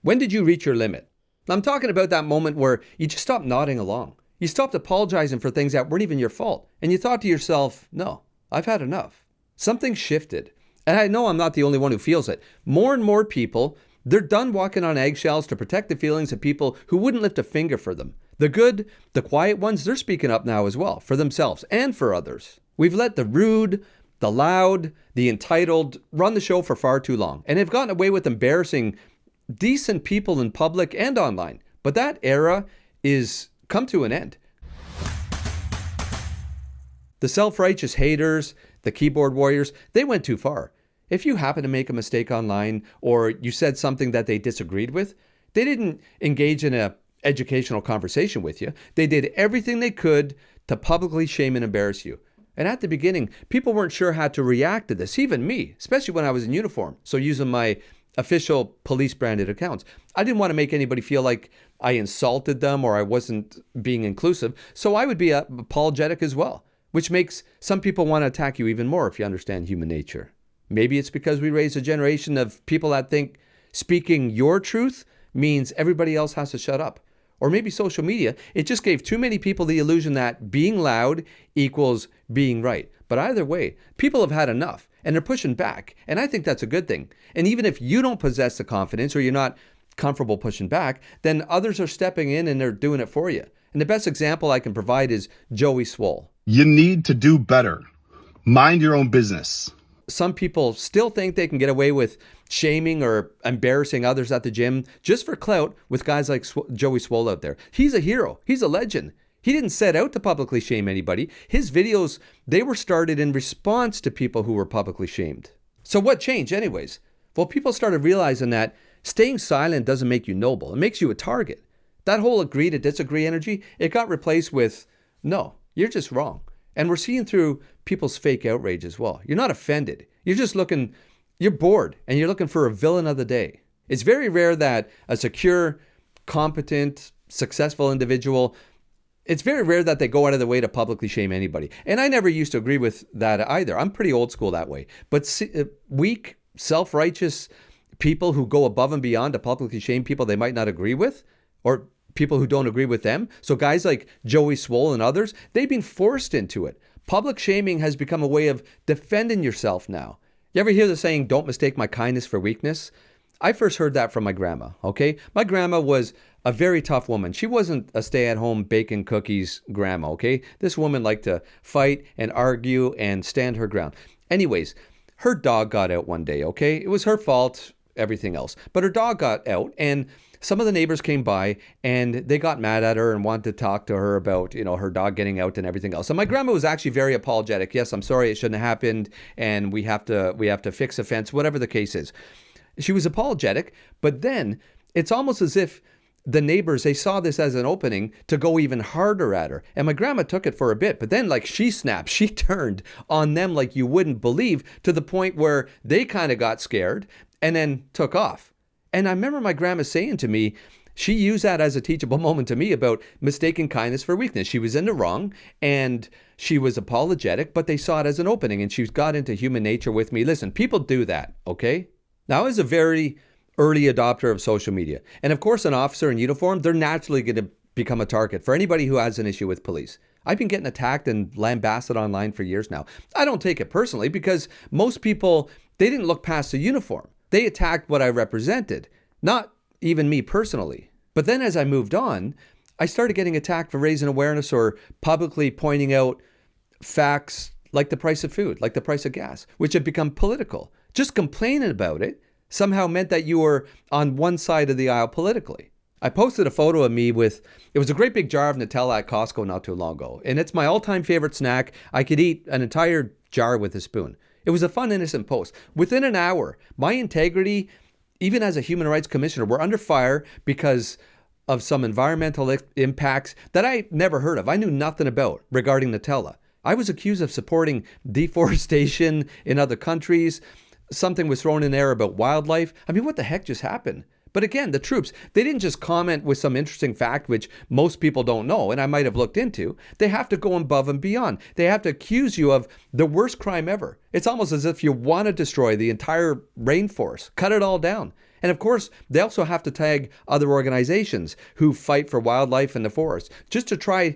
When did you reach your limit? I'm talking about that moment where you just stopped nodding along. You stopped apologizing for things that weren't even your fault. And you thought to yourself, no, I've had enough. Something shifted. And I know I'm not the only one who feels it. More and more people, they're done walking on eggshells to protect the feelings of people who wouldn't lift a finger for them. The good, the quiet ones, they're speaking up now as well, for themselves and for others. We've let the rude, the loud, the entitled run the show for far too long. And they've gotten away with embarrassing decent people in public and online. But that era is come to an end. The self-righteous haters, the keyboard warriors, they went too far. If you happen to make a mistake online or you said something that they disagreed with, they didn't engage in an educational conversation with you. They did everything they could to publicly shame and embarrass you. And at the beginning, people weren't sure how to react to this, even me, especially when I was in uniform. So using my official police branded accounts, I didn't want to make anybody feel like I insulted them or I wasn't being inclusive. So I would be apologetic as well, which makes some people want to attack you even more if you understand human nature. Maybe it's because we raised a generation of people that think speaking your truth means everybody else has to shut up. Or maybe social media, it just gave too many people the illusion that being loud equals being right. But either way, people have had enough and they're pushing back. And I think that's a good thing. And even if you don't possess the confidence or you're not comfortable pushing back, then others are stepping in and they're doing it for you. And the best example I can provide is Joey Swoll. You need to do better. Mind your own business. Some people still think they can get away with shaming or embarrassing others at the gym just for clout with guys like Joey Swoll out there. He's a hero. He's a legend. He didn't set out to publicly shame anybody. His videos, they were started in response to people who were publicly shamed. So what changed anyways? Well, people started realizing that staying silent doesn't make you noble. It makes you a target. That whole agree to disagree energy, it got replaced with, no, you're just wrong. And we're seeing through people's fake outrage as well. You're not offended. You're just looking, you're bored and you're looking for a villain of the day. It's very rare that a secure, competent, successful individual, it's very rare that they go out of their way to publicly shame anybody. And I never used to agree with that either. I'm pretty old school that way. But weak, self-righteous people who go above and beyond to publicly shame people they might not agree with, or people who don't agree with them. So guys like Joey Swoll and others, they've been forced into it. Public shaming has become a way of defending yourself now. You ever hear the saying, don't mistake my kindness for weakness? I first heard that from my grandma, okay? My grandma was a very tough woman. She wasn't a stay-at-home baking cookies grandma, okay? This woman liked to fight and argue and stand her ground. Anyways, her dog got out one day, okay? It was her fault, everything else. But her dog got out and some of the neighbors came by and they got mad at her and wanted to talk to her about, her dog getting out and everything else. And my grandma was actually very apologetic. Yes, I'm sorry, it shouldn't have happened and we have to fix the fence, whatever the case is. She was apologetic, but then it's almost as if the neighbors, they saw this as an opening to go even harder at her. And my grandma took it for a bit, but then she snapped, she turned on them like you wouldn't believe, to the point where they kind of got scared and then took off. And I remember my grandma saying to me, she used that as a teachable moment to me about mistaking kindness for weakness. She was in the wrong and she was apologetic, but they saw it as an opening and she got into human nature with me. Listen, people do that, okay? Now, I was a very early adopter of social media. And of course, an officer in uniform, they're naturally going to become a target for anybody who has an issue with police. I've been getting attacked and lambasted online for years now. I don't take it personally because most people, they didn't look past the uniform. They attacked what I represented, not even me personally. But then as I moved on, I started getting attacked for raising awareness or publicly pointing out facts like the price of food, like the price of gas, which had become political. Just complaining about it somehow meant that you were on one side of the aisle politically. I posted a photo of me it was a great big jar of Nutella at Costco not too long ago. And it's my all-time favorite snack. I could eat an entire jar with a spoon. It was a fun, innocent post. Within an hour, my integrity, even as a human rights commissioner, were under fire because of some environmental impacts that I never heard of. I knew nothing about regarding Nutella. I was accused of supporting deforestation in other countries. Something was thrown in there about wildlife. I mean, what the heck just happened? But again, the troops, they didn't just comment with some interesting fact, which most people don't know, and I might have looked into. They have to go above and beyond. They have to accuse you of the worst crime ever. It's almost as if you want to destroy the entire rainforest, cut it all down. And of course, they also have to tag other organizations who fight for wildlife in the forest just to try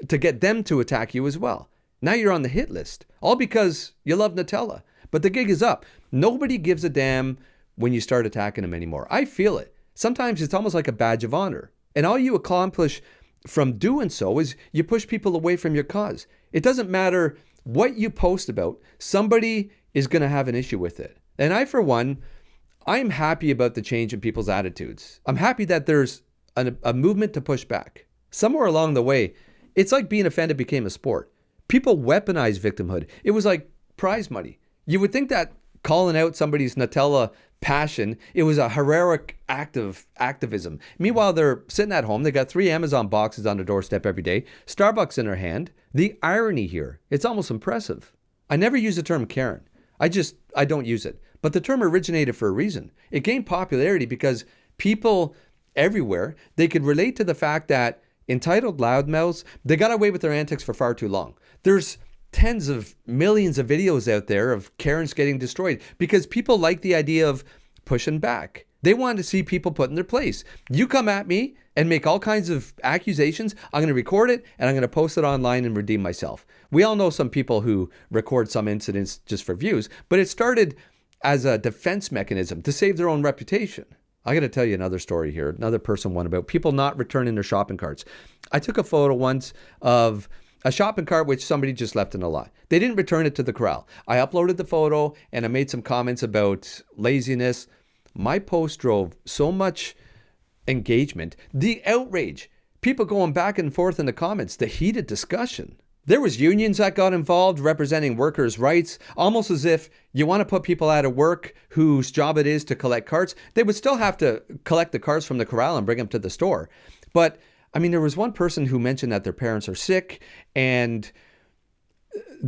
to get them to attack you as well. Now you're on the hit list, all because you love Nutella. But the gig is up. Nobody gives a damn when you start attacking them anymore. I feel it. Sometimes it's almost like a badge of honor. And all you accomplish from doing so is you push people away from your cause. It doesn't matter what you post about. Somebody is going to have an issue with it. And I, for one, I'm happy about the change in people's attitudes. I'm happy that there's a movement to push back. Somewhere along the way, it's like being offended became a sport. People weaponize victimhood. It was like prize money. You would think that calling out somebody's Nutella passion, it was a heroic act of activism. Meanwhile, they're sitting at home. They got 3 Amazon boxes on their doorstep every day, Starbucks in their hand. The irony here, it's almost impressive. I never use the term Karen. I don't use it. But the term originated for a reason. It gained popularity because people everywhere, they could relate to the fact that entitled loudmouths, they got away with their antics for far too long. There's tens of millions of videos out there of Karens getting destroyed because people like the idea of pushing back. They want to see people put in their place. You come at me and make all kinds of accusations, I'm going to record it and I'm going to post it online and redeem myself. We all know some people who record some incidents just for views, but it started as a defense mechanism to save their own reputation. I got to tell you another story here. Another person won about people not returning their shopping carts. I took a photo once of a shopping cart which somebody just left in a lot. They didn't return it to the corral. I uploaded the photo and I made some comments about laziness. My post drove so much engagement. The outrage. People going back and forth in the comments. The heated discussion. There was unions that got involved representing workers' rights, almost as if you want to put people out of work whose job it is to collect carts. They would still have to collect the carts from the corral and bring them to the store. But I mean, there was one person who mentioned that their parents are sick, and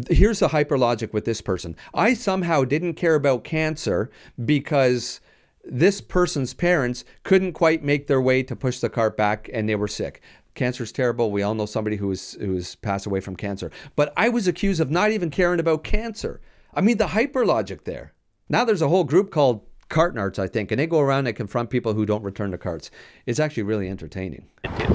here's the hyper logic with this person. I somehow didn't care about cancer because this person's parents couldn't quite make their way to push the cart back and they were sick. Cancer is terrible. We all know somebody who's passed away from cancer. But I was accused of not even caring about cancer. I mean, the hyper logic there. Now there's a whole group called Cart Nards, I think, and they go around and confront people who don't return the carts. It's actually really entertaining.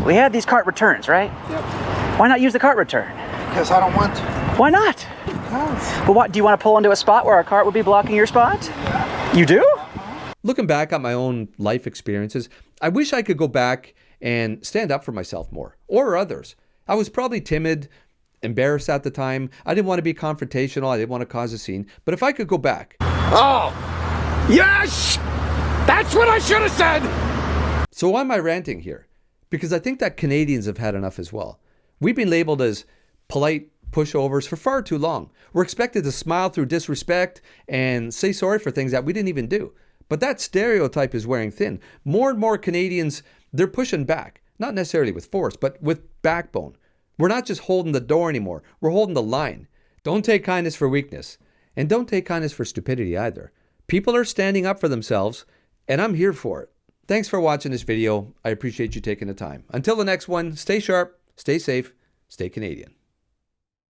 We have these cart returns, right? Yep. Why not use the cart return? Because I don't want to. Why not? Because. But what, do you want to pull into a spot where a cart would be blocking your spot? You do? Looking back at my own life experiences, I wish I could go back and stand up for myself more, or others. I was probably timid, embarrassed at the time. I didn't want to be confrontational. I didn't want to cause a scene. But if I could go back. Oh, yes! That's what I should have said! So why am I ranting here? Because I think that Canadians have had enough as well. We've been labeled as polite pushovers for far too long. We're expected to smile through disrespect and say sorry for things that we didn't even do. But that stereotype is wearing thin. More and more Canadians, they're pushing back. Not necessarily with force, but with backbone. We're not just holding the door anymore. We're holding the line. Don't take kindness for weakness. And don't take kindness for stupidity either. People are standing up for themselves, and I'm here for it. Thanks for watching this video. I appreciate you taking the time. Until the next one, stay sharp, stay safe, stay Canadian.